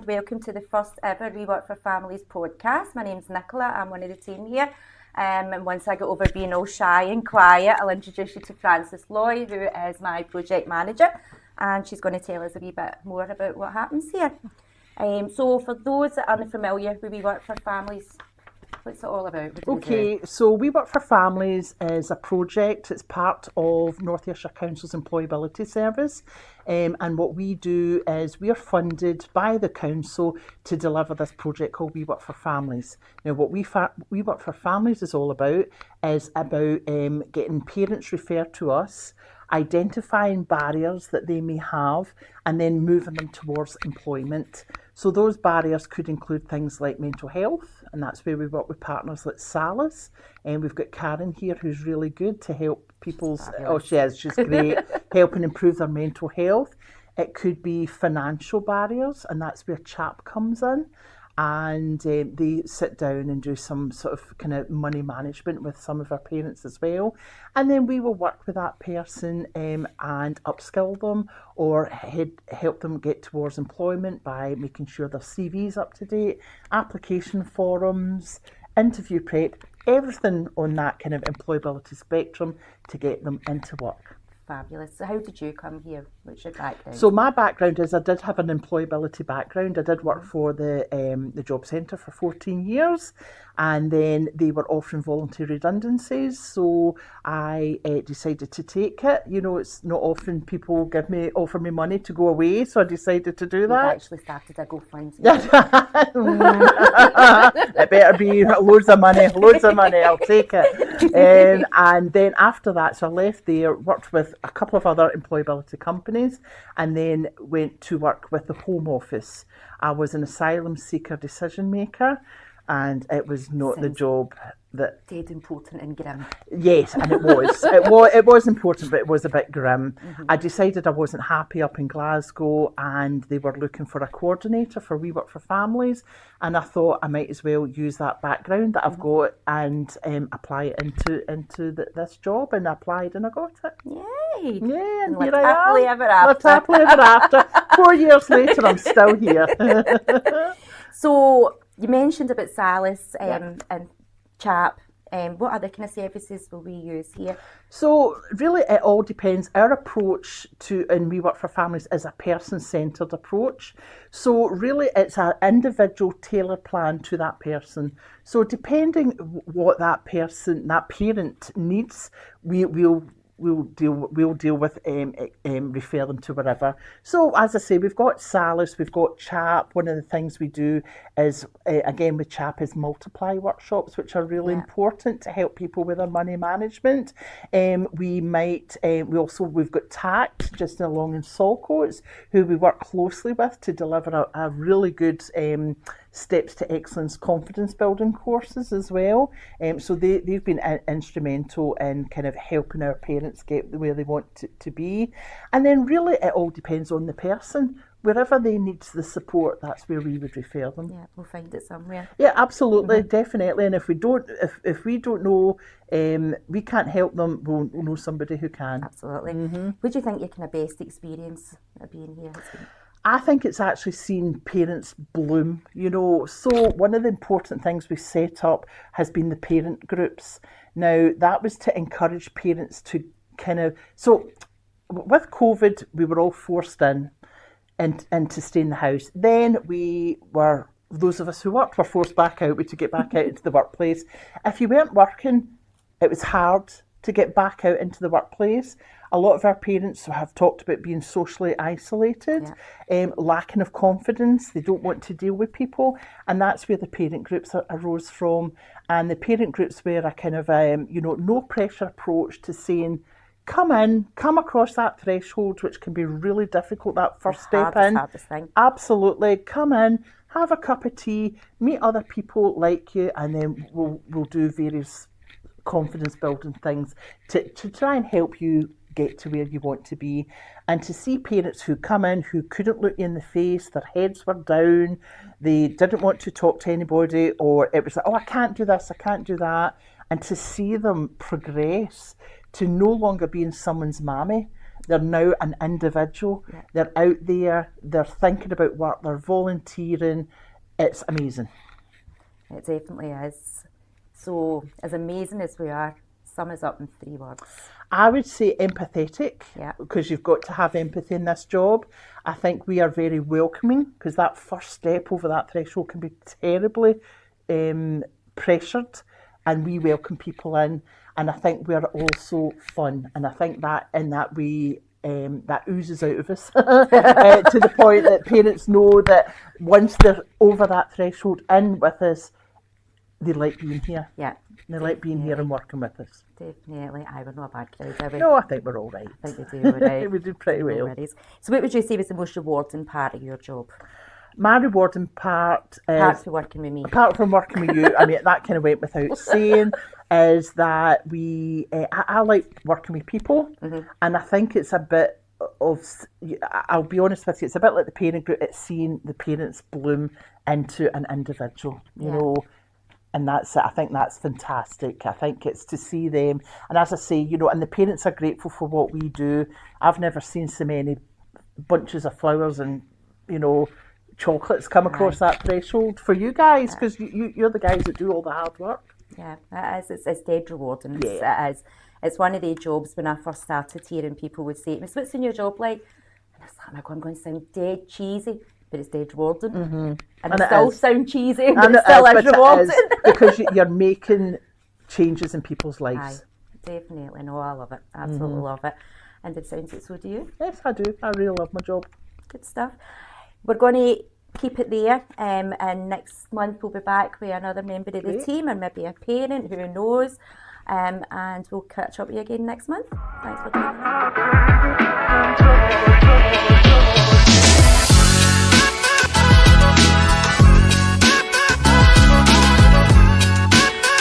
and welcome to the first ever We Work for Families podcast. My name's Nicola, I'm one of the team here. And once I get over being all shy and quiet, I'll introduce you to Frances Loy, who is my project manager, and she's going to tell us a wee bit more about what happens here. So for those that aren't familiar with We Work for Families, what's it all about? Okay, so We Work for Families is a project. It's part of North Ayrshire Council's Employability Service. And what we do is we are funded by the council to deliver this project called We Work for Families. Now, what We Work for Families is all about is about getting parents referred to us, identifying barriers that they may have, and then moving them towards employment. So those barriers could include things like mental health, and that's where we work with partners like Salus. And we've got Karen here who's really good to help people's, she's great, helping improve their mental health. It could be financial barriers, and that's where CHAP comes in. And they sit down and do some sort of kind of money management with some of our parents as well. And then we will work with that person and upskill them or help them get towards employment by making sure their CV's up to date, application forums, interview prep, everything on that kind of employability spectrum to get them into work. Fabulous. So how did you come here? What's your background? So my background is I did have an employability background. I did work for the Job Centre for 14 years, and then they were offering voluntary redundancies. So I decided to take it. You know, it's not often people offer me money to go away, so I decided to do that. You've actually started a GoFundMe. It better be loads of money, I'll take it. And then after that, so I left there, worked with a couple of other employability companies, and then went to work with the Home Office. I was an asylum seeker decision maker, and it was not the job that... Dead important and grim. Yes, and it was. It was important, but it was a bit grim. Mm-hmm. I decided I wasn't happy up in Glasgow, and they were looking for a coordinator for We Work for Families, and I thought I might as well use that background that I've got and apply it into this job, and I applied and I got it. Yay! Yeah, and here I am. Happily ever after. Happily ever after. 4 years later, I'm still here. So you mentioned about Salus and CHAP. What other kind of services will we use here? So really it all depends. Our approach and We Work for Families is a person-centred approach. So really it's an individual tailored plan to that person. So depending what that parent needs, we'll deal with refer them to wherever. So as I say, we've got Salus, we've got CHAP. One of the things we do is again with CHAP is multiply workshops, which are really important to help people with their money management. We've got TACT just along in Saltcoats, who we work closely with to deliver a really good Steps to Excellence confidence building courses as well. So they've been instrumental in kind of helping our parents get where they want to be. And then really it all depends on the person. Wherever they need the support, that's where we would refer them. Yeah, we'll find it somewhere. Yeah, absolutely, definitely. And if we don't know, we can't help them, we'll know somebody who can. Absolutely. Mm-hmm. What do you think your kind of best experience of being here has been? I think it's actually seen parents bloom, you know. So one of the important things we set up has been the parent groups. Now, that was to encourage parents to so with COVID, we were all forced in to stay in the house. Then those of us who worked were forced back out. We had to get back out into the workplace. If you weren't working, it was hard to get back out into the workplace. A lot of our parents have talked about being socially isolated, lacking of confidence. They don't want to deal with people, and that's where the parent groups arose from. And the parent groups were a kind of no pressure approach to saying, come across that threshold, which can be really difficult, that first step in. Hardest thing. Absolutely. Come in, have a cup of tea, meet other people like you, and then we'll do various confidence building things to try and help you get to where you want to be. And to see parents who come in who couldn't look you in the face, their heads were down, they didn't want to talk to anybody, or it was like, oh, I can't do this, I can't do that. And to see them progress to no longer being someone's mammy, They're now an individual. Yeah. They're out there. They're thinking about work. They're volunteering. It's amazing. It definitely is. So, as amazing as we are, sum us up in 3 words. I would say empathetic, Yeah. because you've got to have empathy in this job. I think we are very welcoming, because that first step over that threshold can be terribly pressured, and we welcome people in. And I think we're also fun, and I think that in that way that oozes out of us to the point that parents know that once they're over that threshold in with us, they like being here. Yeah. They like being here and working with us. Definitely. We're not a bad crowd, are we? No, I think we're all right. I think we do, all right. We do pretty No well. worries. So what would you say was the most rewarding part of your job? My rewarding part Apart is, from working with me. apart from working with you, I mean, that kind of went without saying, is that I like working with people, and I think it's a bit of, I'll be honest with you, it's a bit like the parent group. It's seeing the parents bloom into an individual, you know, and that's it. I think that's fantastic. I think it's to see them, and as I say, you know, and the parents are grateful for what we do. I've never seen so many bunches of flowers and, you know, chocolates come across that threshold for you guys, because you're the guys that do all the hard work. Yeah, it is. It's dead rewarding. Yeah. It is. It's one of the jobs when I first started here and people would say to me, so what's in your job like? And I was like, oh my God, I'm going to sound dead cheesy, but it's dead rewarding. And it still sounds cheesy, but it still is rewarding. Because you're making changes in people's lives. Definitely. No, I love it. Absolutely love it. And it sounds like so do you. Yes, I do. I really love my job. Good stuff. We're going to keep it there, and next month we'll be back with another member of the team, and maybe a parent, who knows, and we'll catch up with you again next month. Thanks for joining us.